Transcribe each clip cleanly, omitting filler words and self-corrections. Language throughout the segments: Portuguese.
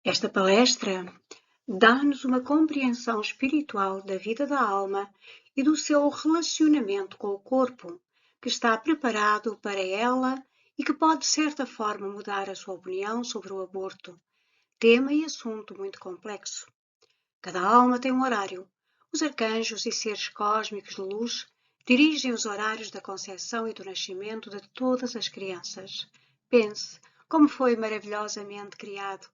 Esta palestra dá-nos uma compreensão espiritual da vida da alma e do seu relacionamento com o corpo, que está preparado para ela e que pode, de certa forma, mudar a sua opinião sobre o aborto, tema e assunto muito complexo. Cada alma tem um horário. Os arcanjos e seres cósmicos de luz dirigem os horários da concepção e do nascimento de todas as crianças. Pense como foi maravilhosamente criado,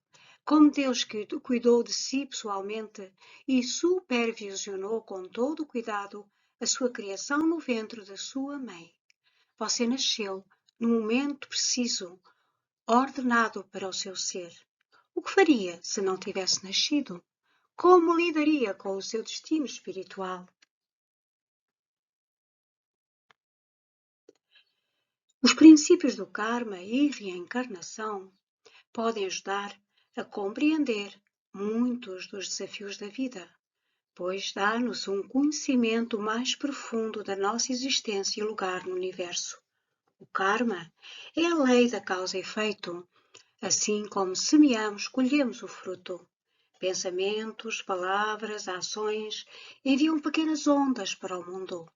como Deus cuidou de si pessoalmente e supervisionou com todo o cuidado a sua criação no ventre da sua mãe. Você nasceu no momento preciso, ordenado para o seu ser. O que faria se não tivesse nascido? Como lidaria com o seu destino espiritual? Os princípios do karma e reencarnação podem ajudar a compreender muitos dos desafios da vida, pois dá-nos um conhecimento mais profundo da nossa existência e lugar no universo. O karma é a lei da causa e efeito. Assim como semeamos, colhemos o fruto. Pensamentos, palavras, ações enviam pequenas ondas para o mundo.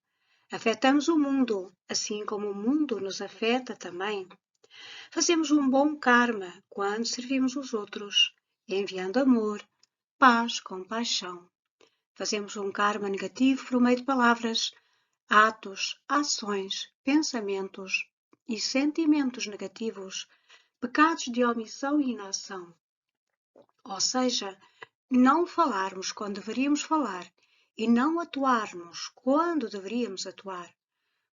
Afetamos o mundo, assim como o mundo nos afeta também. Fazemos um bom karma quando servimos os outros, enviando amor, paz, compaixão. Fazemos um karma negativo por meio de palavras, atos, ações, pensamentos e sentimentos negativos, pecados de omissão e inação. Ou seja, não falarmos quando deveríamos falar e não atuarmos quando deveríamos atuar.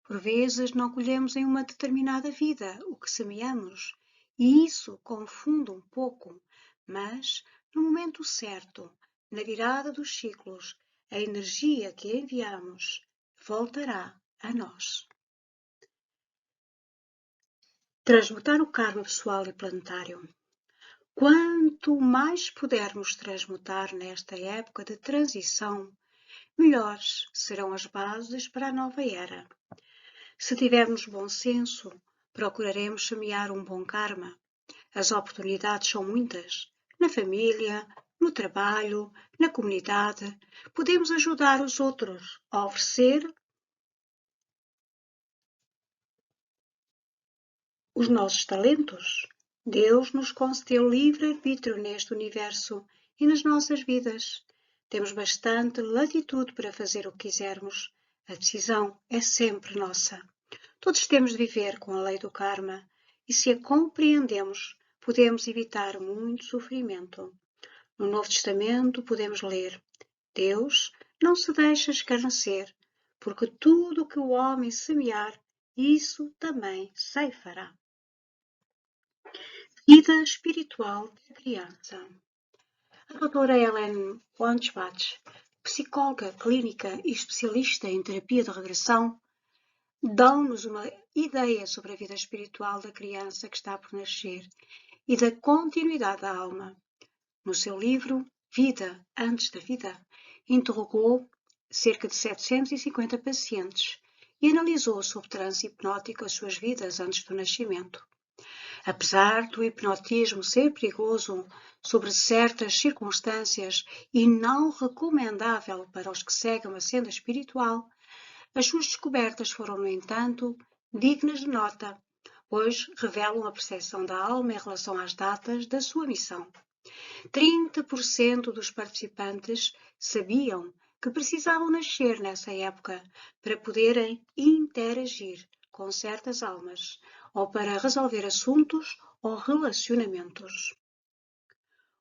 Por vezes não colhemos em uma determinada vida o que semeamos e isso confunde um pouco, mas no momento certo, na virada dos ciclos, a energia que enviamos voltará a nós. Transmutar o karma pessoal e planetário. Quanto mais pudermos transmutar nesta época de transição, melhores serão as bases para a nova era. Se tivermos bom senso, procuraremos semear um bom karma. As oportunidades são muitas. Na família, no trabalho, na comunidade, podemos ajudar os outros a oferecer os nossos talentos. Deus nos concedeu livre-arbítrio neste universo e nas nossas vidas. Temos bastante latitude para fazer o que quisermos. A decisão é sempre nossa. Todos temos de viver com a lei do karma e, se a compreendemos, podemos evitar muito sofrimento. No Novo Testamento podemos ler: Deus não se deixa escarnecer, porque tudo o que o homem semear, isso também ceifará. Vida espiritual da criança. A doutora Ellen Wandsbach, psicóloga clínica e especialista em terapia de regressão, dão-nos uma ideia sobre a vida espiritual da criança que está por nascer e da continuidade da alma. No seu livro Vida antes da Vida, interrogou cerca de 750 pacientes e analisou sob transe hipnótico as suas vidas antes do nascimento. Apesar do hipnotismo ser perigoso sobre certas circunstâncias e não recomendável para os que seguem uma senda espiritual, as suas descobertas foram, no entanto, dignas de nota, pois revelam a percepção da alma em relação às datas da sua missão. 30% dos participantes sabiam que precisavam nascer nessa época para poderem interagir com certas almas ou para resolver assuntos ou relacionamentos.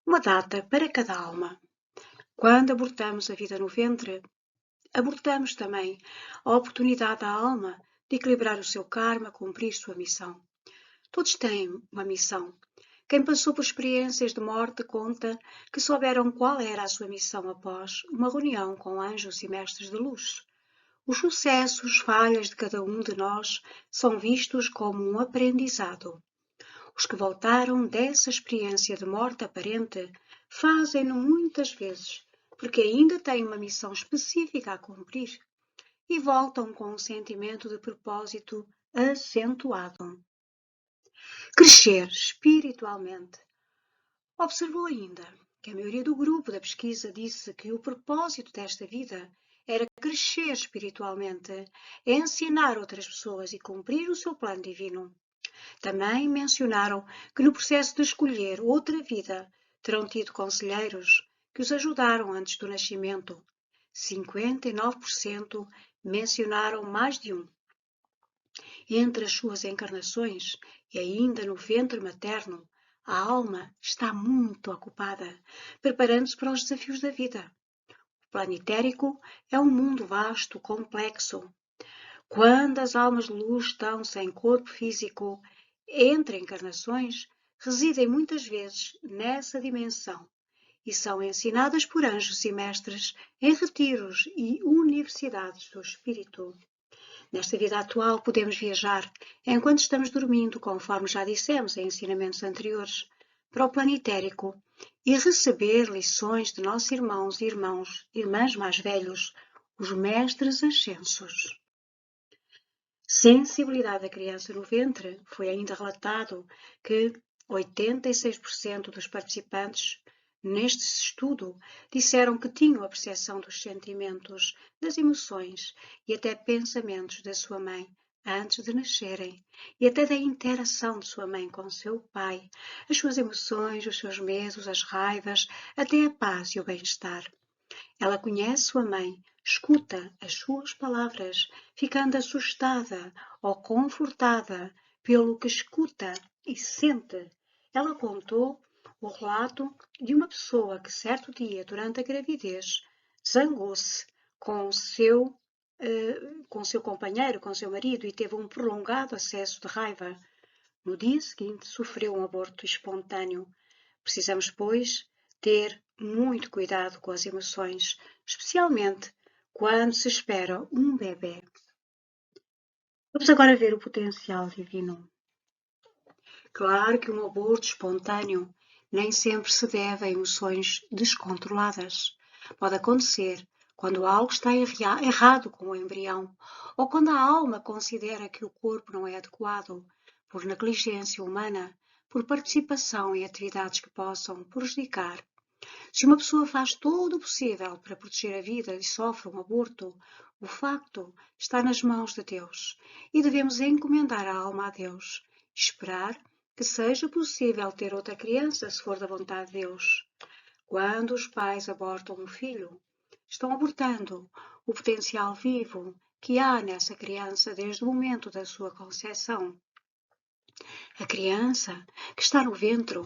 Uma data para cada alma. Quando abortamos a vida no ventre, abortamos também a oportunidade da alma de equilibrar o seu karma, cumprir sua missão. Todos têm uma missão. Quem passou por experiências de morte conta que souberam qual era a sua missão após uma reunião com anjos e mestres de luz. Os sucessos, falhas de cada um de nós são vistos como um aprendizado. Os que voltaram dessa experiência de morte aparente fazem-no muitas vezes porque ainda têm uma missão específica a cumprir e voltam com um sentimento de propósito acentuado. Crescer espiritualmente. Observou ainda que a maioria do grupo da pesquisa disse que o propósito desta vida era crescer espiritualmente, ensinar outras pessoas e cumprir o seu plano divino. Também mencionaram que no processo de escolher outra vida terão tido conselheiros que os ajudaram antes do nascimento. 59% mencionaram mais de um. Entre as suas encarnações e ainda no ventre materno, a alma está muito ocupada, preparando-se para os desafios da vida. O planetérico é um mundo vasto, complexo. Quando as almas de luz estão sem corpo físico, entre encarnações, residem muitas vezes nessa dimensão e são ensinadas por anjos e mestres em retiros e universidades do espírito. Nesta vida atual, podemos viajar enquanto estamos dormindo, conforme já dissemos em ensinamentos anteriores, para o planetérico e receber lições de nossos irmãos e irmãs mais velhos, os mestres ascensos. Sensibilidade da criança no ventre. Foi ainda relatado que 86% dos participantes neste estudo disseram que tinham a percepção dos sentimentos, das emoções e até pensamentos da sua mãe antes de nascerem e até da interação de sua mãe com seu pai, as suas emoções, os seus medos, as raivas, até a paz e o bem-estar. Ela conhece sua mãe, escuta as suas palavras, ficando assustada ou confortada pelo que escuta e sente. Ela contou o relato de uma pessoa que certo dia, durante a gravidez, zangou-se com seu companheiro, com seu marido, e teve um prolongado acesso de raiva. No dia seguinte, sofreu um aborto espontâneo. Precisamos, pois, ter muito cuidado com as emoções, especialmente quando se espera um bebê. Vamos agora ver o potencial divino. Claro que um aborto espontâneo nem sempre se deve a emoções descontroladas. Pode acontecer quando algo está errado com o embrião ou quando a alma considera que o corpo não é adequado, por negligência humana, por participação em atividades que possam prejudicar. Se uma pessoa faz todo o possível para proteger a vida e sofre um aborto, o facto está nas mãos de Deus e devemos encomendar a alma a Deus e esperar que seja possível ter outra criança se for da vontade de Deus. Quando os pais abortam um filho, estão abortando o potencial vivo que há nessa criança desde o momento da sua concepção. A criança que está no ventre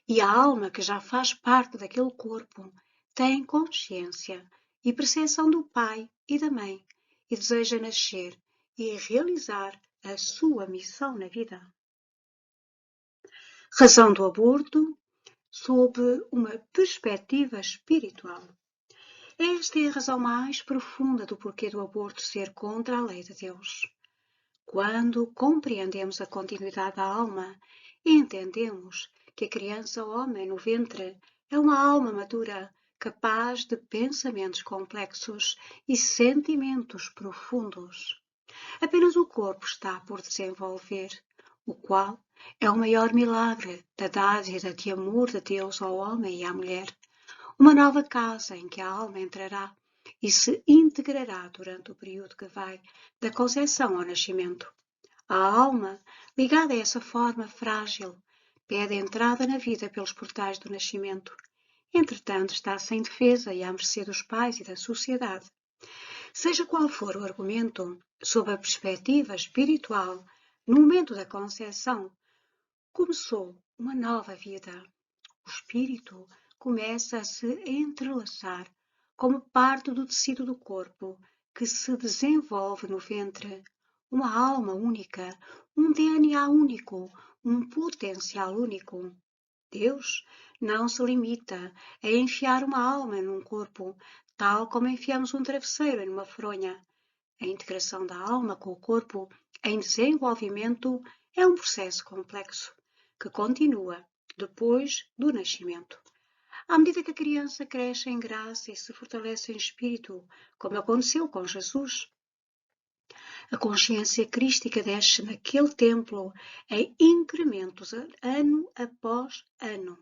e a alma que já faz parte daquele corpo têm consciência e percepção do pai e da mãe e deseja nascer e realizar a sua missão na vida. Razão do aborto sob uma perspectiva espiritual. Esta é a razão mais profunda do porquê do aborto ser contra a lei de Deus. Quando compreendemos a continuidade da alma, entendemos que a criança homem no ventre é uma alma madura, capaz de pensamentos complexos e sentimentos profundos. Apenas o corpo está por desenvolver, o qual é o maior milagre da dádiva de amor de Deus ao homem e à mulher. Uma nova casa em que a alma entrará e se integrará durante o período que vai da concepção ao nascimento. A alma, ligada a essa forma frágil, pede entrada na vida pelos portais do nascimento. Entretanto, está sem defesa e à mercê dos pais e da sociedade. Seja qual for o argumento, sob a perspectiva espiritual, no momento da concepção, começou uma nova vida. O espírito começa a se entrelaçar como parte do tecido do corpo que se desenvolve no ventre. Uma alma única, um DNA único, um potencial único. Deus não se limita a enfiar uma alma num corpo, tal como enfiamos um travesseiro em uma fronha. A integração da alma com o corpo em desenvolvimento é um processo complexo, que continua depois do nascimento. À medida que a criança cresce em graça e se fortalece em espírito, como aconteceu com Jesus, a consciência crística desce naquele templo em incrementos ano após ano.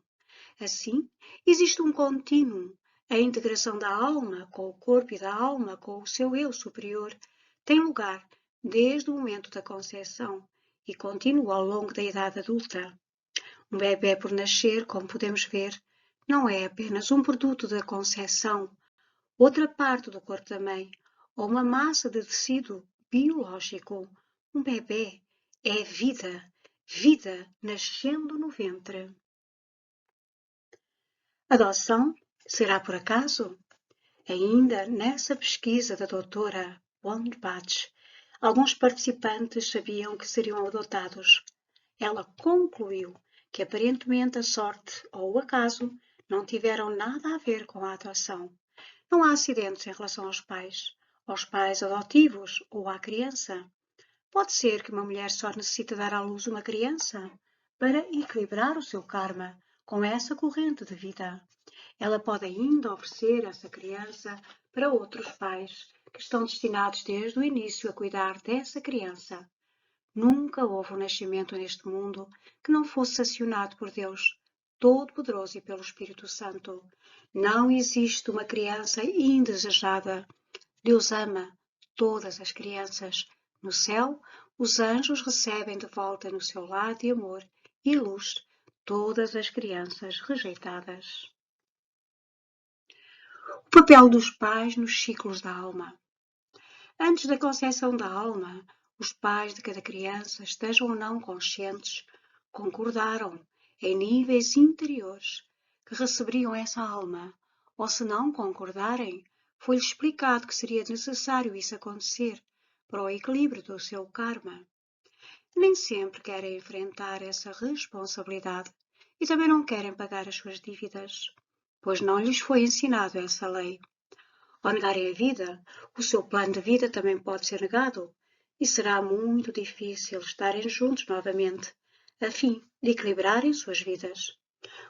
Assim, existe um contínuo. A integração da alma com o corpo e da alma com o seu eu superior tem lugar desde o momento da concepção e continua ao longo da idade adulta. Um bebê por nascer, como podemos ver, não é apenas um produto da concepção, outra parte do corpo da mãe, ou uma massa de tecido biológico. Um bebê é vida, vida nascendo no ventre. Adoção? Será por acaso? Ainda nessa pesquisa da doutora Wondbach, alguns participantes sabiam que seriam adotados. Ela concluiu que aparentemente a sorte ou o acaso não tiveram nada a ver com a adoção. Não há acidentes em relação aos pais adotivos ou à criança. Pode ser que uma mulher só necessite dar à luz uma criança para equilibrar o seu karma com essa corrente de vida. Ela pode ainda oferecer essa criança para outros pais que estão destinados desde o início a cuidar dessa criança. Nunca houve um nascimento neste mundo que não fosse acionado por Deus, Todo-Poderoso e pelo Espírito Santo. Não existe uma criança indesejada. Deus ama todas as crianças. No céu, os anjos recebem de volta no seu lar de amor e luz todas as crianças rejeitadas. O papel dos pais nos ciclos da alma. Antes da concepção da alma, os pais de cada criança, estejam ou não conscientes, concordaram em níveis interiores que receberiam essa alma, ou se não concordarem, foi-lhes explicado que seria necessário isso acontecer para o equilíbrio do seu karma. Nem sempre querem enfrentar essa responsabilidade e também não querem pagar as suas dívidas, pois não lhes foi ensinado essa lei. Ao negarem a vida, o seu plano de vida também pode ser negado e será muito difícil estarem juntos novamente, a fim de equilibrarem suas vidas.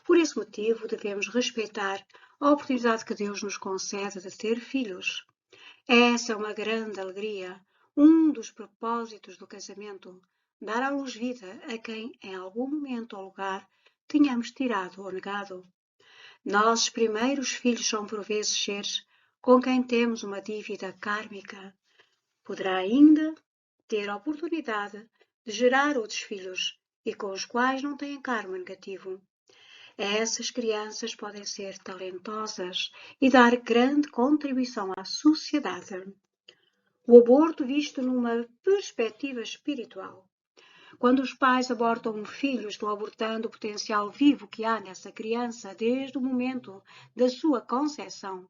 Por esse motivo, devemos respeitar a oportunidade que Deus nos concede de ter filhos. Essa é uma grande alegria, um dos propósitos do casamento, dar à luz vida a quem, em algum momento ou lugar, tenhamos tirado ou negado. Nossos primeiros filhos são por vezes seres com quem temos uma dívida kármica. Poderá ainda ter a oportunidade de gerar outros filhos e com os quais não têm karma negativo. Essas crianças podem ser talentosas e dar grande contribuição à sociedade. O aborto visto numa perspectiva espiritual. Quando os pais abortam um filho, estão abortando o potencial vivo que há nessa criança desde o momento da sua concepção.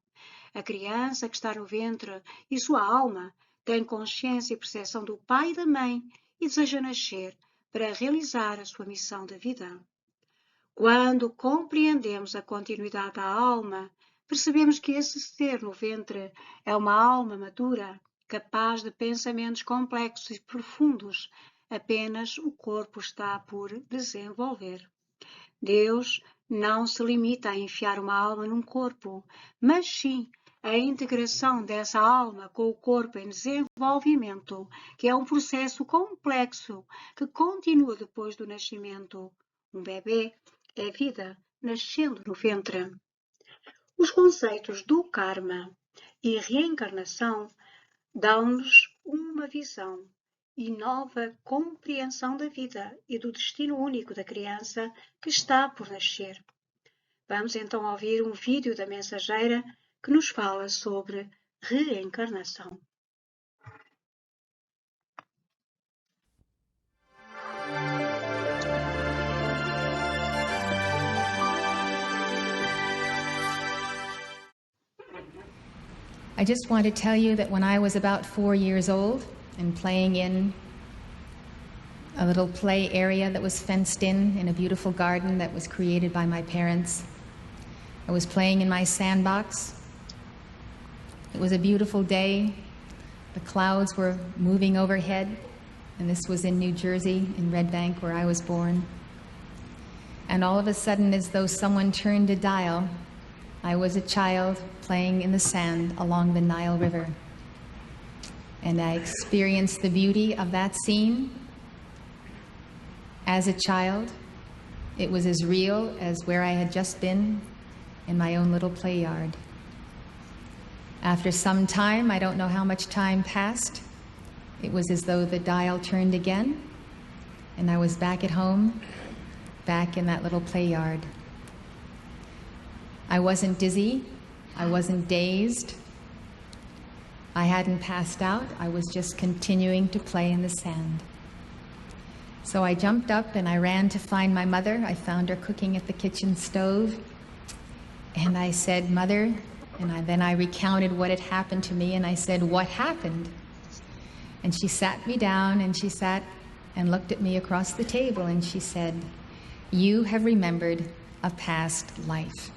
A criança que está no ventre e sua alma tem consciência e percepção do pai e da mãe e deseja nascer para realizar a sua missão de vida. Quando compreendemos a continuidade da alma, percebemos que esse ser no ventre é uma alma madura, capaz de pensamentos complexos e profundos. Apenas o corpo está por desenvolver. Deus não se limita a enfiar uma alma num corpo, mas sim a integração dessa alma com o corpo em desenvolvimento, que é um processo complexo que continua depois do nascimento. Um bebê é vida nascendo no ventre. Os conceitos do karma e reencarnação dão-nos uma visão e nova compreensão da vida e do destino único da criança que está por nascer. Vamos então ouvir um vídeo da mensageira que nos fala sobre reencarnação. I just want to tell you that when I was about 4 years old and playing in a little play area that was fenced in a beautiful garden that was created by my parents, I was playing in my sandbox. It was a beautiful day. The clouds were moving overhead, and this was in New Jersey, in Red Bank, where I was born. And all of a sudden, as though someone turned a dial, I was a child playing in the sand along the Nile River. And I experienced the beauty of that scene as a child It was as real as where I had just been in my own little play yard. After some time, I don't know how much time passed, it was as though the dial turned again, and I was back at home, back in that little play yard. I wasn't dizzy, I wasn't dazed, I hadn't passed out, I was just continuing to play in the sand. So I jumped up and I ran to find my mother. I found her cooking at the kitchen stove. And I said, "Mother," and then I recounted what had happened to me, and I said, "What happened?" And she sat me down, and she sat and looked at me across the table, and she said, "You have remembered a past life."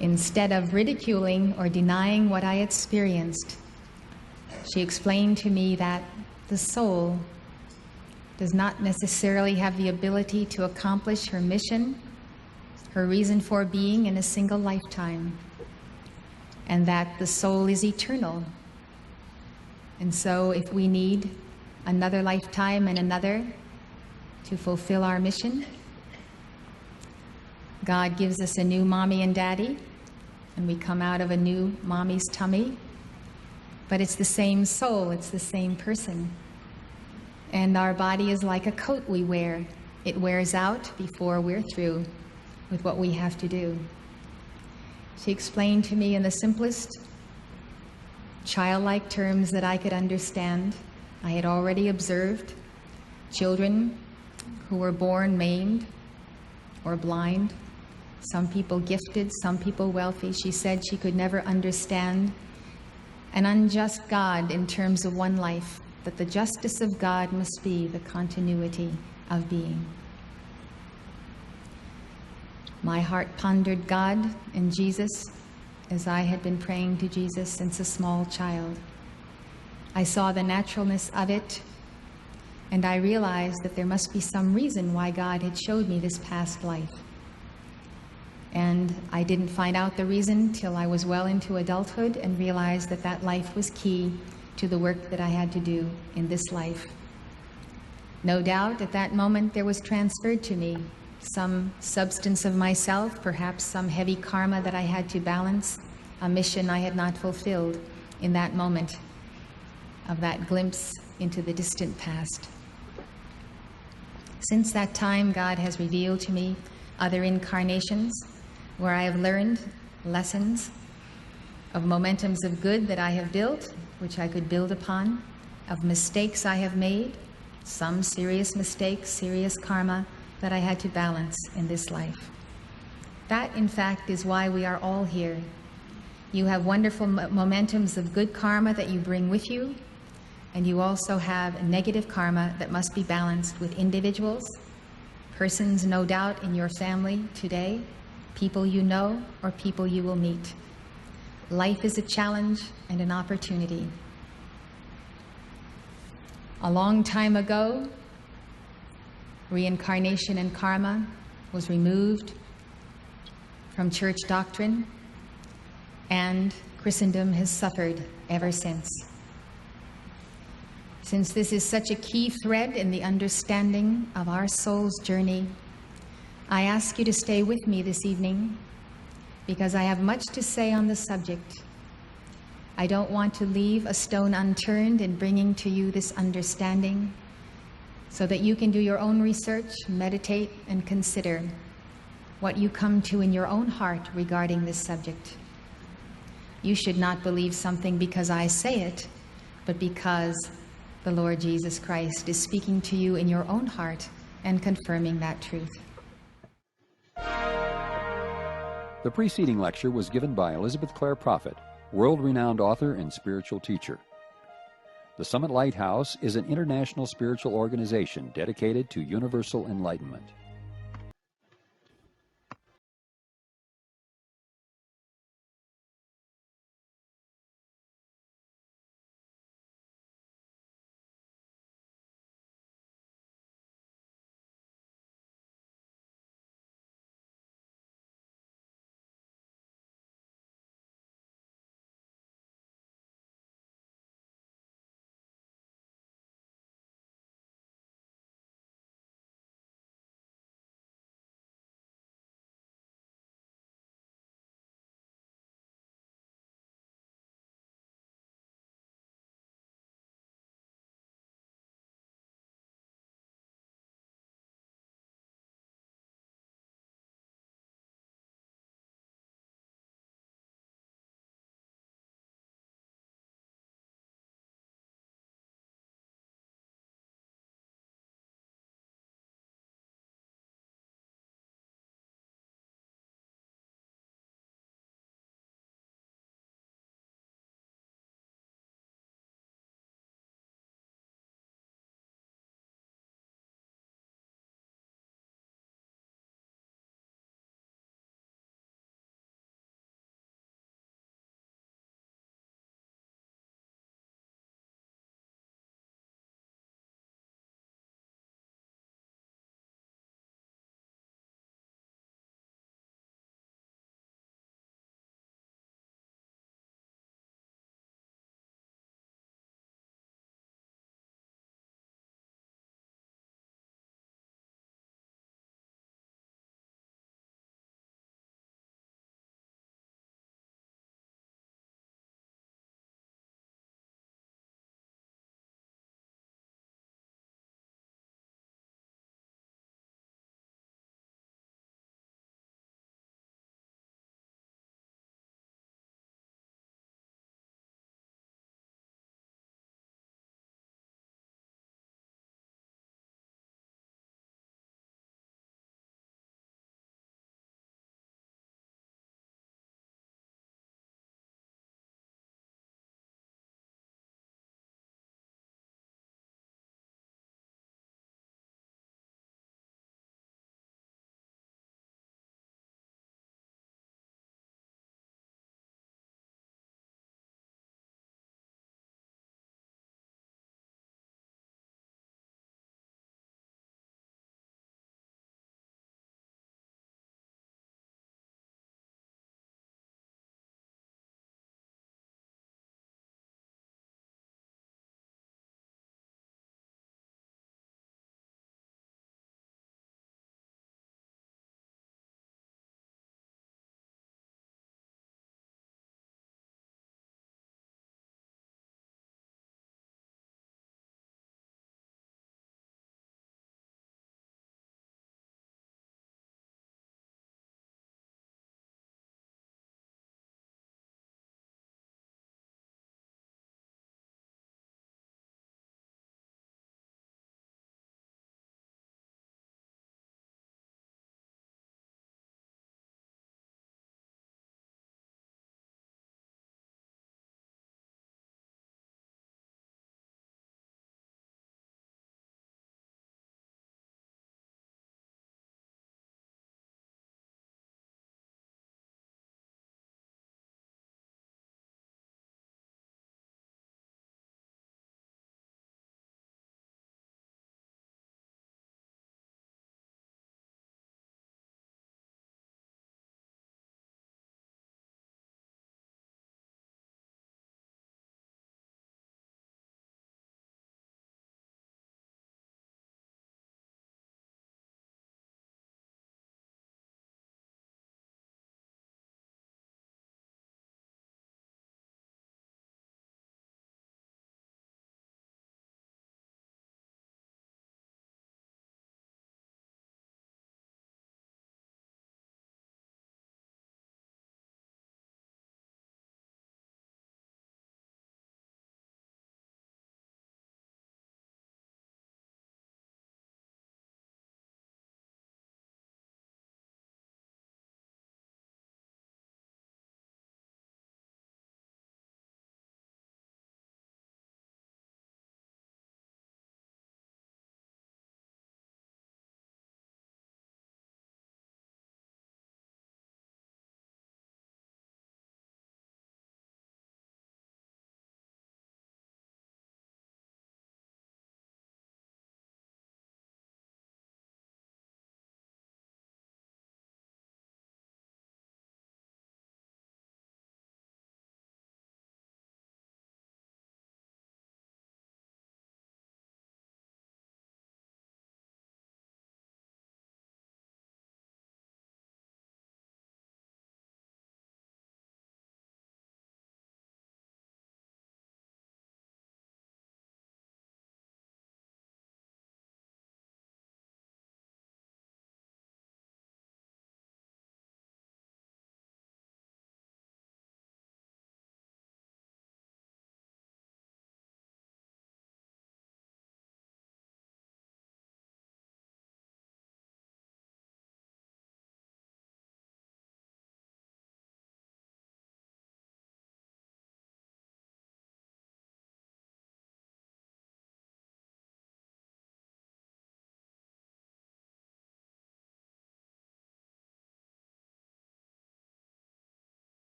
Instead of ridiculing or denying what I experienced, she explained to me that the soul does not necessarily have the ability to accomplish her mission, her reason for being in a single lifetime, and that the soul is eternal. And so if we need another lifetime and another to fulfill our mission, God gives us a new mommy and daddy, and we come out of a new mommy's tummy, but it's the same soul, it's the same person. And our body is like a coat we wear. It wears out before we're through with what we have to do. She explained to me in the simplest, childlike terms that I could understand. I had already observed children who were born maimed or blind, some people gifted, some people wealthy. She said she could never understand an unjust God in terms of one life, that the justice of God must be the continuity of being. My heart pondered God and Jesus as I had been praying to Jesus since a small child. I saw the naturalness of it, and I realized that there must be some reason why God had showed me this past life. And I didn't find out the reason till I was well into adulthood and realized that that life was key to the work that I had to do in this life. No doubt at that moment there was transferred to me some substance of myself, perhaps some heavy karma that I had to balance, a mission I had not fulfilled in that moment of that glimpse into the distant past. Since that time, God has revealed to me other incarnations where I have learned lessons of momentums of good that I have built, which I could build upon, of mistakes I have made, some serious mistakes, serious karma that I had to balance in this life. That, in fact, is why we are all here. You have wonderful momentums of good karma that you bring with you, and you also have negative karma that must be balanced with individuals, persons no doubt in your family today, people you know, or people you will meet. Life is a challenge and an opportunity. A long time ago, reincarnation and karma was removed from church doctrine, and Christendom has suffered ever since. Since this is such a key thread in the understanding of our soul's journey, I ask you to stay with me this evening because I have much to say on the subject. I don't want to leave a stone unturned in bringing to you this understanding so that you can do your own research, meditate, and consider what you come to in your own heart regarding this subject. You should not believe something because I say it, but because the Lord Jesus Christ is speaking to you in your own heart and confirming that truth. The preceding lecture was given by Elizabeth Clare Prophet, world-renowned author and spiritual teacher. The Summit Lighthouse is an international spiritual organization dedicated to universal enlightenment.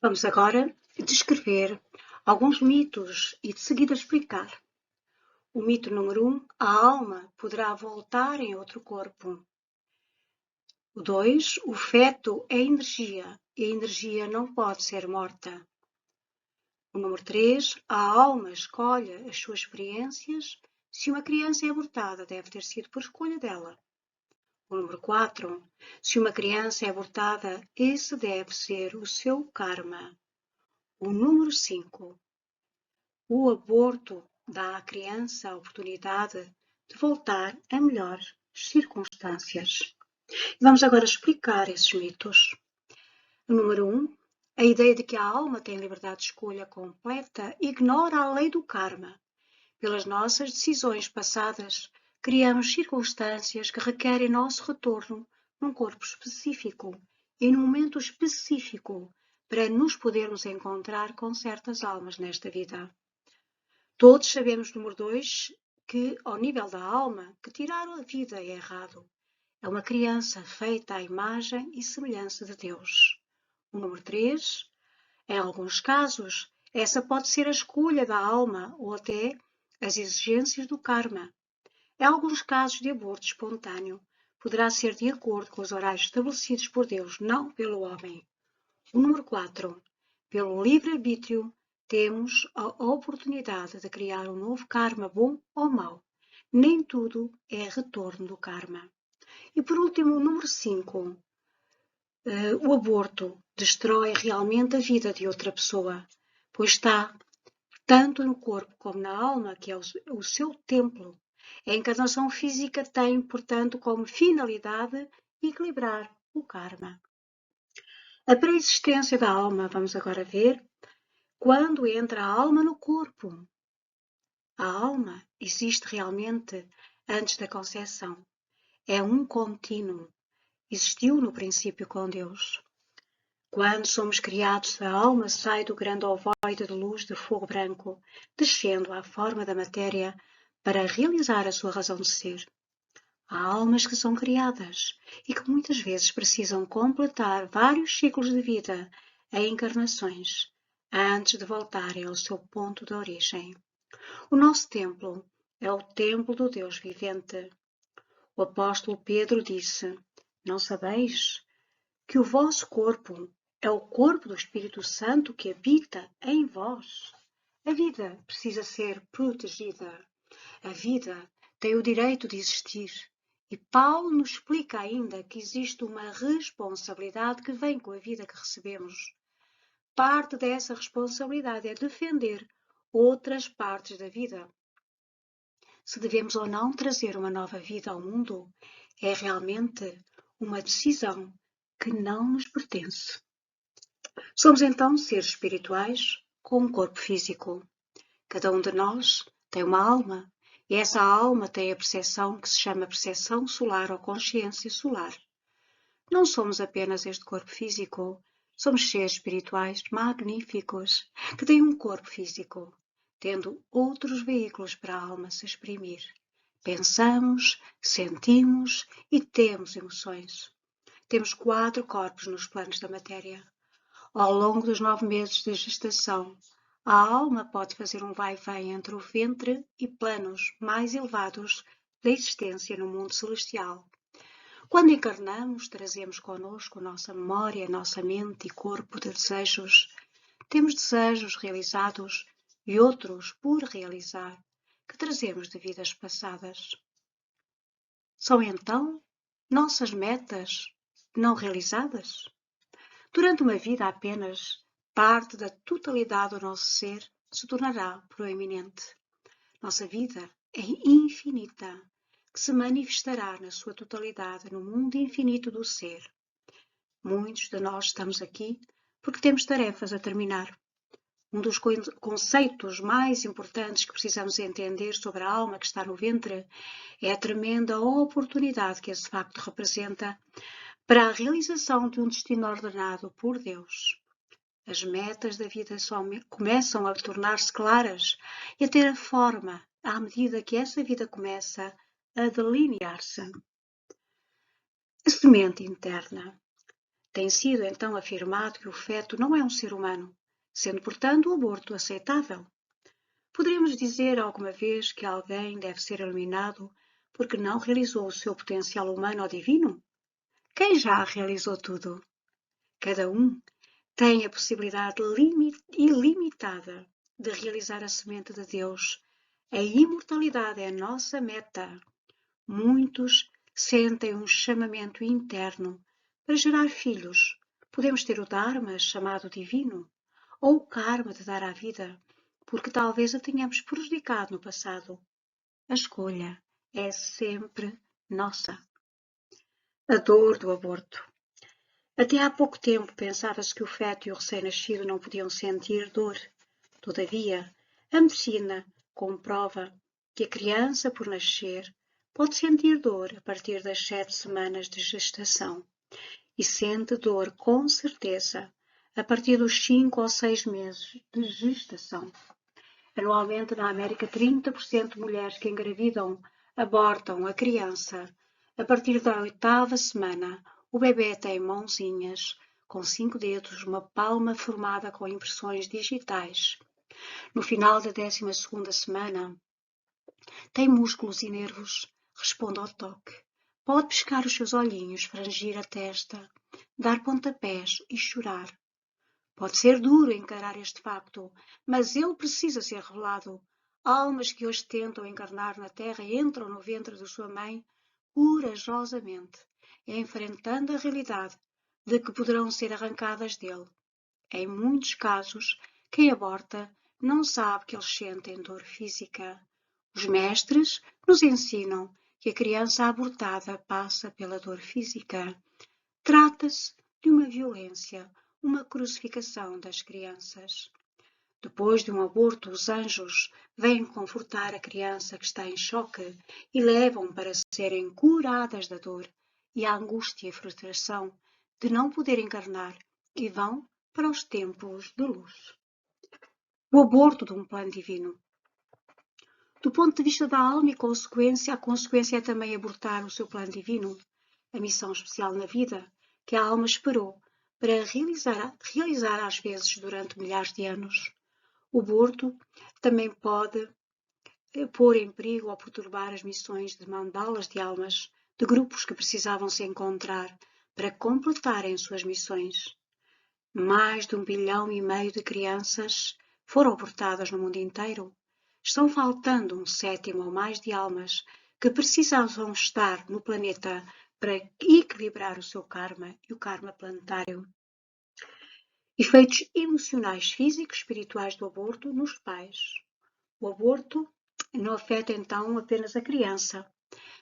Vamos agora descrever alguns mitos e de seguida explicar. O mito número 1, a alma poderá voltar em outro corpo. O 2, o feto é energia e a energia não pode ser morta. O número 3, a alma escolhe as suas experiências. Se uma criança é abortada, deve ter sido por escolha dela. O número 4, se uma criança é abortada, esse deve ser o seu karma. O número 5, o aborto dá à criança a oportunidade de voltar a melhores circunstâncias. Vamos agora explicar esses mitos. O número 1, a ideia de que a alma tem liberdade de escolha completa ignora a lei do karma. Pelas nossas decisões passadas, criamos circunstâncias que requerem nosso retorno num corpo específico e num momento específico para nos podermos encontrar com certas almas nesta vida. Todos sabemos, número 2, que ao nível da alma, que tirar a vida é errado. É uma criança feita à imagem e semelhança de Deus. O número 3, em alguns casos, essa pode ser a escolha da alma ou até as exigências do karma. Em alguns casos de aborto espontâneo, poderá ser de acordo com os horários estabelecidos por Deus, não pelo homem. O número 4, pelo livre-arbítrio, temos a oportunidade de criar um novo karma, bom ou mau. Nem tudo é retorno do karma. E por último, o número 5, o aborto destrói realmente a vida de outra pessoa, pois está tanto no corpo como na alma, que é o seu templo. A encarnação física tem, portanto, como finalidade equilibrar o karma. A pré-existência da alma, vamos agora ver, quando entra a alma no corpo. A alma existe realmente antes da concepção. É um contínuo. Existiu no princípio com Deus. Quando somos criados, a alma sai do grande ovoide de luz de fogo branco, descendo à forma da matéria para realizar a sua razão de ser. Há almas que são criadas e que muitas vezes precisam completar vários ciclos de vida em encarnações antes de voltarem ao seu ponto de origem. O nosso templo é o templo do Deus vivente. O apóstolo Pedro disse: não sabeis que o vosso corpo é o corpo do Espírito Santo que habita em vós? A vida precisa ser protegida. A vida tem o direito de existir. E Paulo nos explica ainda que existe uma responsabilidade que vem com a vida que recebemos. Parte dessa responsabilidade é defender outras partes da vida. Se devemos ou não trazer uma nova vida ao mundo, é realmente uma decisão que não nos pertence. Somos então seres espirituais com um corpo físico. Cada um de nós tem uma alma, e essa alma tem a percepção que se chama percepção solar ou consciência solar. Não somos apenas este corpo físico, somos seres espirituais magníficos, que têm um corpo físico, tendo outros veículos para a alma se exprimir. Pensamos, sentimos e temos emoções. Temos 4 corpos nos planos da matéria. Ao longo dos 9 meses de gestação, a alma pode fazer um vai-vem entre o ventre e planos mais elevados da existência no mundo celestial. Quando encarnamos, trazemos connosco a nossa memória, a nossa mente e corpo de desejos. Temos desejos realizados e outros por realizar, que trazemos de vidas passadas. São então nossas metas não realizadas? Durante uma vida apenas parte da totalidade do nosso ser se tornará proeminente. Nossa vida é infinita, que se manifestará na sua totalidade no mundo infinito do ser. Muitos de nós estamos aqui porque temos tarefas a terminar. Um dos conceitos mais importantes que precisamos entender sobre a alma que está no ventre é a tremenda oportunidade que esse facto representa para a realização de um destino ordenado por Deus. As metas da vida começam a tornar-se claras e a ter a forma à medida que essa vida começa a delinear-se. A semente interna. Tem sido então afirmado que o feto não é um ser humano, sendo, portanto, o aborto aceitável. Poderemos dizer alguma vez que alguém deve ser eliminado porque não realizou o seu potencial humano ou divino? Quem já realizou tudo? Cada um tem a possibilidade ilimitada de realizar a semente de Deus. A imortalidade é a nossa meta. Muitos sentem um chamamento interno para gerar filhos. Podemos ter o Dharma, chamado divino, ou o karma de dar à vida, porque talvez a tenhamos prejudicado no passado. A escolha é sempre nossa. A dor do aborto. Até há pouco tempo pensava-se que o feto e o recém-nascido não podiam sentir dor. Todavia, a medicina comprova que a criança, por nascer, pode sentir dor a partir das 7 semanas de gestação e sente dor, com certeza, a partir dos 5 ou 6 meses de gestação. Anualmente, na América, 30% de mulheres que engravidam abortam a criança. A partir da 8ª semana, o bebê tem mãozinhas com 5 dedos, uma palma formada com impressões digitais. No final da 12ª semana, tem músculos e nervos, responde ao toque. Pode piscar os seus olhinhos, frangir a testa, dar pontapés e chorar. Pode ser duro encarar este facto, mas ele precisa ser revelado. Almas que hoje tentam encarnar na Terra entram no ventre de sua mãe corajosamente, enfrentando a realidade de que poderão ser arrancadas dele. Em muitos casos, quem aborta não sabe que eles sentem dor física. Os mestres nos ensinam que a criança abortada passa pela dor física. Trata-se de uma violência, uma crucificação das crianças. Depois de um aborto, os anjos vêm confortar a criança que está em choque e levam para serem curadas da dor e a angústia e frustração de não poder encarnar e vão para os templos de luz. O aborto de um plano divino. Do ponto de vista da alma e consequência, a consequência é também abortar o seu plano divino, a missão especial na vida que a alma esperou para realizar às vezes durante milhares de anos. O aborto também pode pôr em perigo ou perturbar as missões de mandalas de almas de grupos que precisavam se encontrar para completarem suas missões. Mais de 1,5 bilhão de crianças foram abortadas no mundo inteiro. Estão faltando 1/7 ou mais de almas que precisavam estar no planeta para equilibrar o seu karma e o karma planetário. Efeitos emocionais, físicos e espirituais do aborto nos pais. O aborto não afeta então apenas a criança,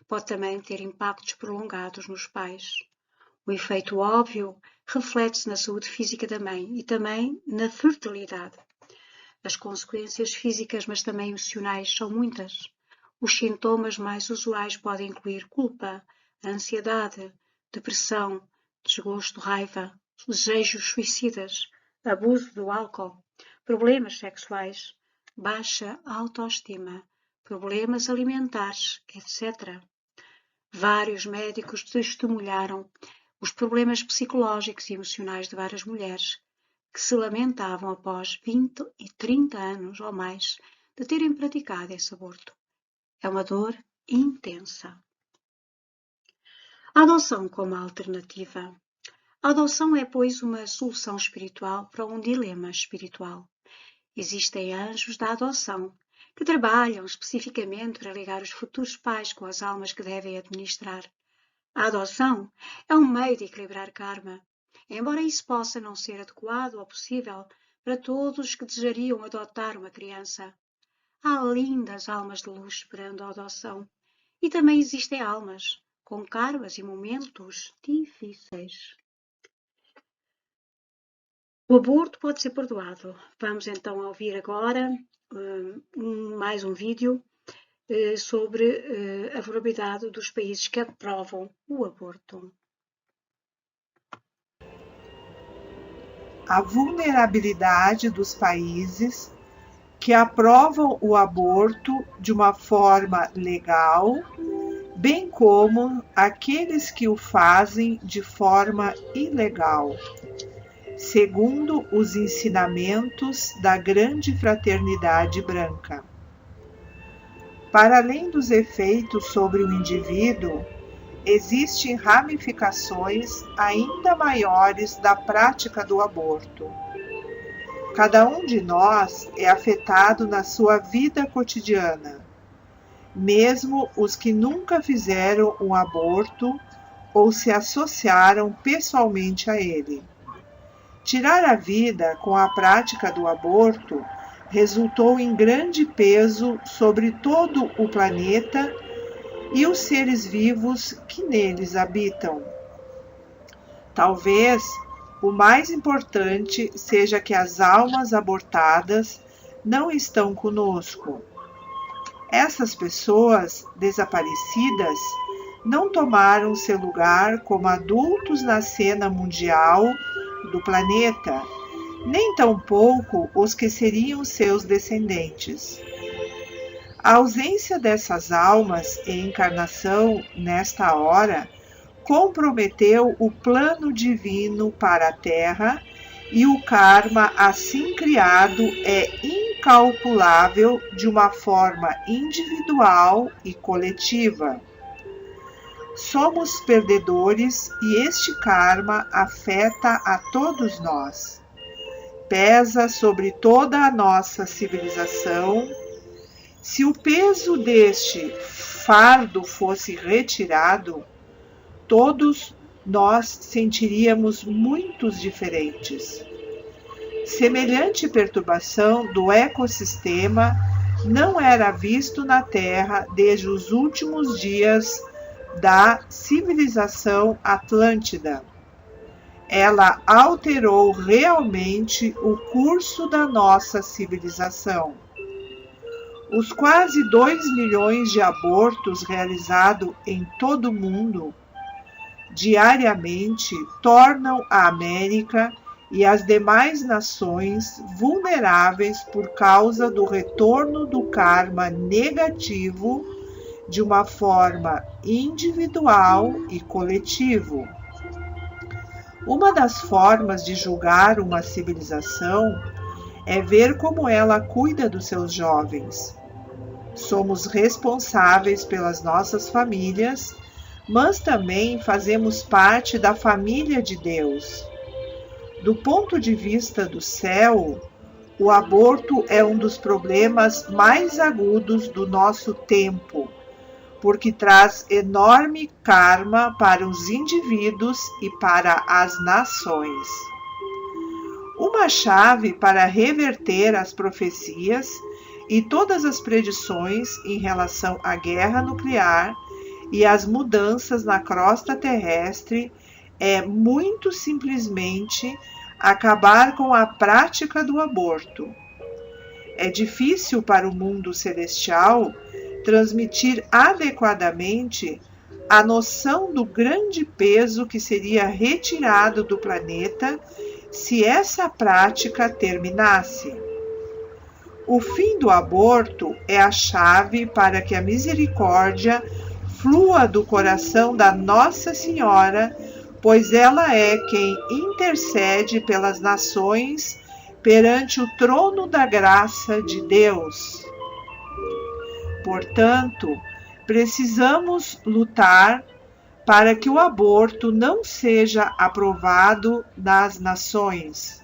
pode também ter impactos prolongados nos pais. O efeito óbvio reflete-se na saúde física da mãe e também na fertilidade. As consequências físicas, mas também emocionais, são muitas. Os sintomas mais usuais podem incluir culpa, ansiedade, depressão, desgosto, raiva, desejos suicidas, abuso do álcool, problemas sexuais, baixa autoestima, problemas alimentares, etc. Vários médicos testemunharam os problemas psicológicos e emocionais de várias mulheres que se lamentavam após 20 e 30 anos ou mais de terem praticado esse aborto. É uma dor intensa. A adoção como alternativa. A adoção é, pois, uma solução espiritual para um dilema espiritual. Existem anjos da adoção que trabalham especificamente para ligar os futuros pais com as almas que devem administrar. A adoção é um meio de equilibrar karma, embora isso possa não ser adequado ou possível para todos os que desejariam adotar uma criança. Há lindas almas de luz esperando a adoção e também existem almas com karmas e momentos difíceis. O aborto pode ser perdoado. Vamos então ouvir agora mais um vídeo sobre a vulnerabilidade dos países que aprovam o aborto. A vulnerabilidade dos países que aprovam o aborto de uma forma legal, bem como aqueles que o fazem de forma ilegal, segundo os ensinamentos da grande fraternidade branca. Para além dos efeitos sobre o indivíduo, existem ramificações ainda maiores da prática do aborto. Cada um de nós é afetado na sua vida cotidiana, mesmo os que nunca fizeram um aborto ou se associaram pessoalmente a ele. Tirar a vida com a prática do aborto resultou em grande peso sobre todo o planeta e os seres vivos que neles habitam. Talvez o mais importante seja que as almas abortadas não estão conosco. Essas pessoas desaparecidas não tomaram seu lugar como adultos na cena mundial do planeta, nem tampouco os que seriam seus descendentes. A ausência dessas almas em encarnação nesta hora comprometeu o plano divino para a Terra e o karma assim criado é incalculável de uma forma individual e coletiva. Somos perdedores e este karma afeta a todos nós. Pesa sobre toda a nossa civilização. Se o peso deste fardo fosse retirado, todos nós sentiríamos muitos diferentes. Semelhante perturbação do ecossistema não era visto na Terra desde os últimos dias da civilização Atlântida. Ela alterou realmente o curso da nossa civilização. Os quase 2 milhões de abortos realizados em todo o mundo diariamente tornam a América e as demais nações vulneráveis por causa do retorno do karma negativo de uma forma individual e coletivo. Uma das formas de julgar uma civilização é ver como ela cuida dos seus jovens. Somos responsáveis pelas nossas famílias, mas também fazemos parte da família de Deus. Do ponto de vista do céu, o aborto é um dos problemas mais agudos do nosso tempo, porque traz enorme karma para os indivíduos e para as nações. Uma chave para reverter as profecias e todas as predições em relação à guerra nuclear e às mudanças na crosta terrestre é muito simplesmente acabar com a prática do aborto. É difícil para o mundo celestial transmitir adequadamente a noção do grande peso que seria retirado do planeta se essa prática terminasse. O fim do aborto é a chave para que a misericórdia flua do coração da Nossa Senhora, pois ela é quem intercede pelas nações perante o trono da graça de Deus. Portanto, precisamos lutar para que o aborto não seja aprovado nas nações.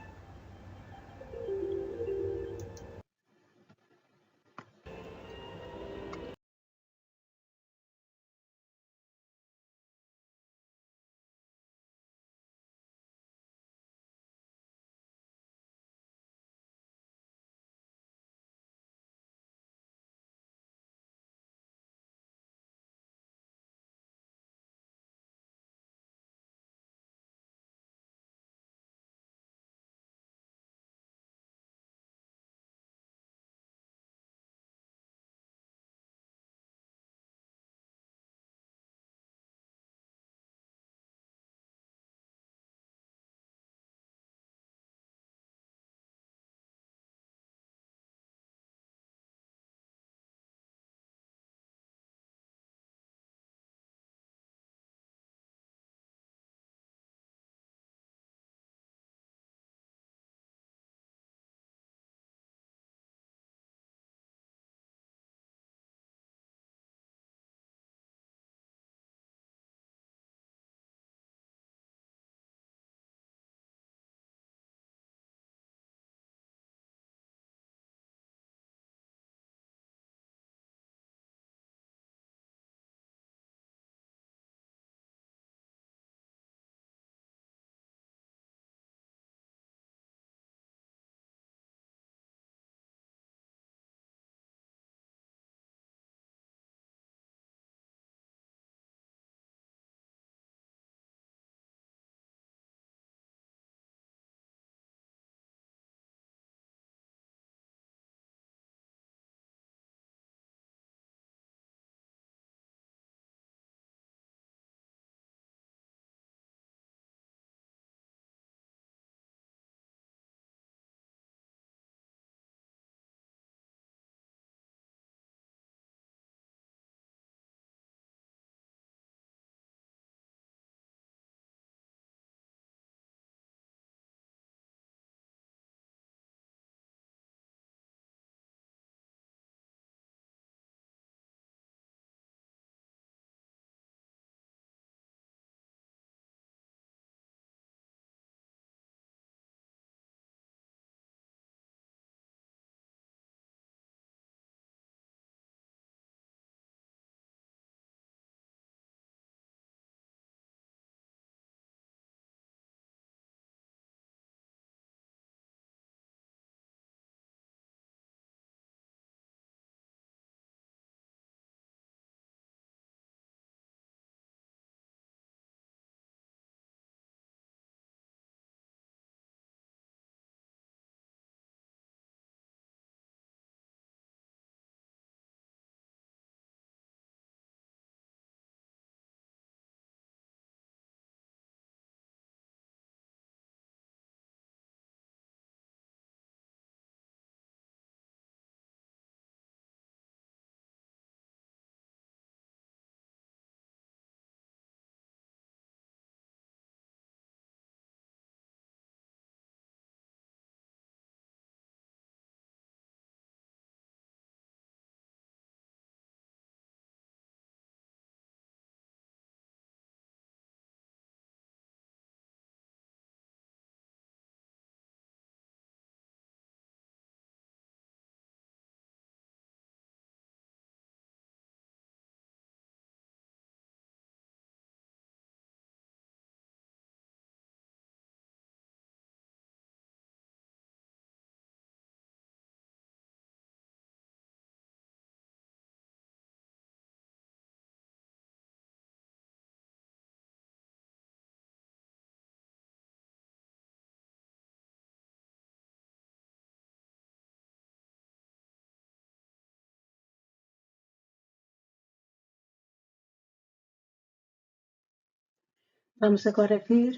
Vamos agora ver.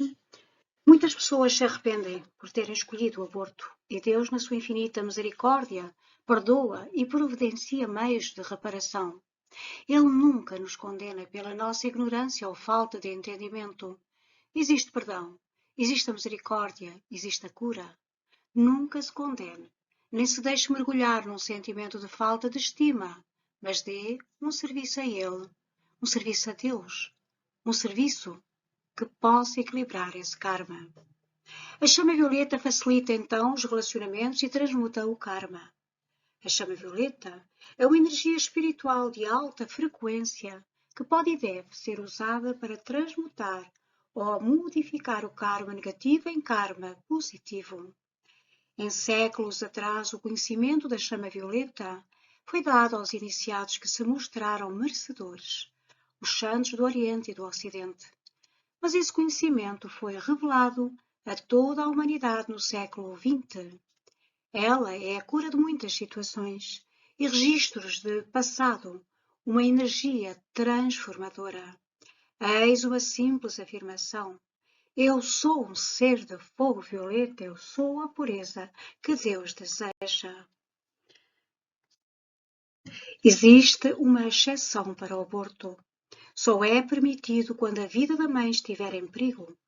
Muitas pessoas se arrependem por terem escolhido o aborto e Deus, na sua infinita misericórdia, perdoa e providencia meios de reparação. Ele nunca nos condena pela nossa ignorância ou falta de entendimento. Existe perdão, existe a misericórdia, existe a cura. Nunca se condene, nem se deixe mergulhar num sentimento de falta de estima, mas dê um serviço a Ele, um serviço a Deus, um serviço que possa equilibrar esse karma. A chama violeta facilita então os relacionamentos e transmuta o karma. A chama violeta é uma energia espiritual de alta frequência que pode e deve ser usada para transmutar ou modificar o karma negativo em karma positivo. Em séculos atrás, o conhecimento da chama violeta foi dado aos iniciados que se mostraram merecedores, os santos do Oriente e do Ocidente. Mas esse conhecimento foi revelado a toda a humanidade no século XX. Ela é a cura de muitas situações e registros de passado, uma energia transformadora. Eis uma simples afirmação. Eu sou um ser de fogo violeta, eu sou a pureza que Deus deseja. Existe uma exceção para o aborto. Só é permitido quando a vida da mãe estiver em perigo.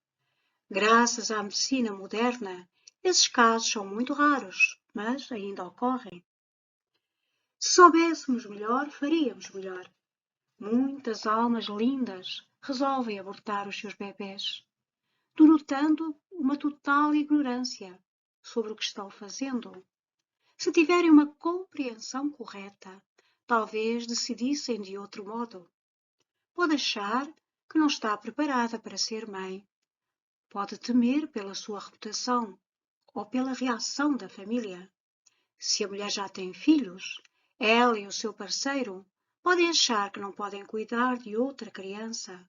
Graças à medicina moderna, esses casos são muito raros, mas ainda ocorrem. Se soubéssemos melhor, faríamos melhor. Muitas almas lindas resolvem abortar os seus bebés, denotando uma total ignorância sobre o que estão fazendo. Se tiverem uma compreensão correta, talvez decidissem de outro modo. Pode achar que não está preparada para ser mãe. Pode temer pela sua reputação ou pela reação da família. Se a mulher já tem filhos, ela e o seu parceiro podem achar que não podem cuidar de outra criança.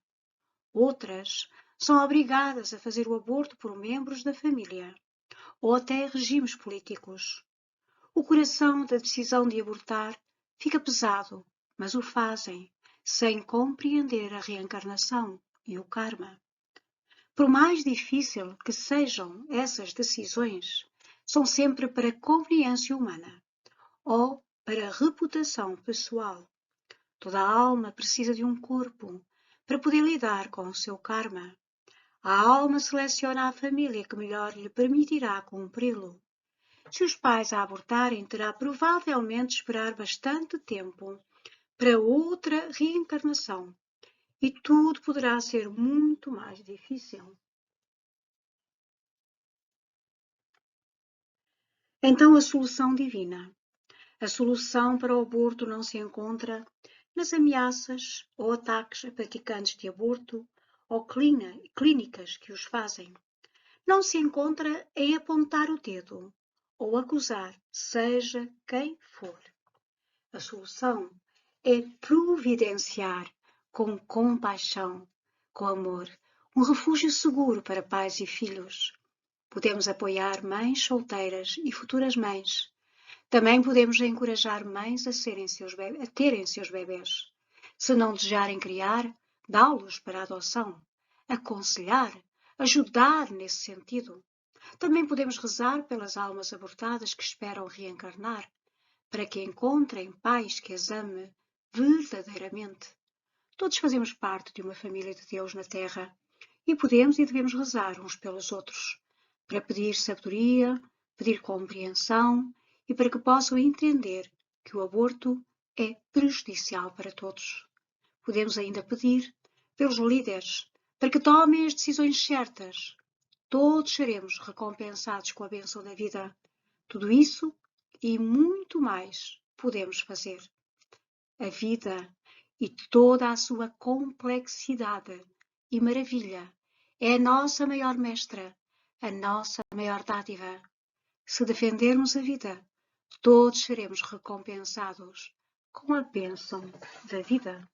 Outras são obrigadas a fazer o aborto por membros da família ou até regimes políticos. O coração da decisão de abortar fica pesado, mas o fazem sem compreender a reencarnação e o karma. Por mais difícil que sejam essas decisões, são sempre para conveniência humana ou para reputação pessoal. Toda alma precisa de um corpo para poder lidar com o seu karma. A alma seleciona a família que melhor lhe permitirá cumpri-lo. Se os pais a abortarem, terá provavelmente de esperar bastante tempo para outra reencarnação e tudo poderá ser muito mais difícil. Então, a solução divina. A solução para o aborto não se encontra nas ameaças ou ataques a praticantes de aborto ou clínicas que os fazem. Não se encontra em apontar o dedo ou acusar, seja quem for. A solução é providenciar com compaixão, com amor, um refúgio seguro para pais e filhos. Podemos apoiar mães solteiras e futuras mães. Também podemos encorajar mães a terem seus bebés. Se não desejarem criar, dá-los para adoção. Aconselhar, ajudar nesse sentido. Também podemos rezar pelas almas abortadas que esperam reencarnar, para que encontrem pais que as ame verdadeiramente. Todos fazemos parte de uma família de Deus na Terra e podemos e devemos rezar uns pelos outros, para pedir sabedoria, pedir compreensão e para que possam entender que o aborto é prejudicial para todos. Podemos ainda pedir pelos líderes para que tomem as decisões certas. Todos seremos recompensados com a bênção da vida. Tudo isso e muito mais podemos fazer. A vida e toda a sua complexidade e maravilha é a nossa maior mestra, a nossa maior dádiva. Se defendermos a vida, todos seremos recompensados com a bênção da vida.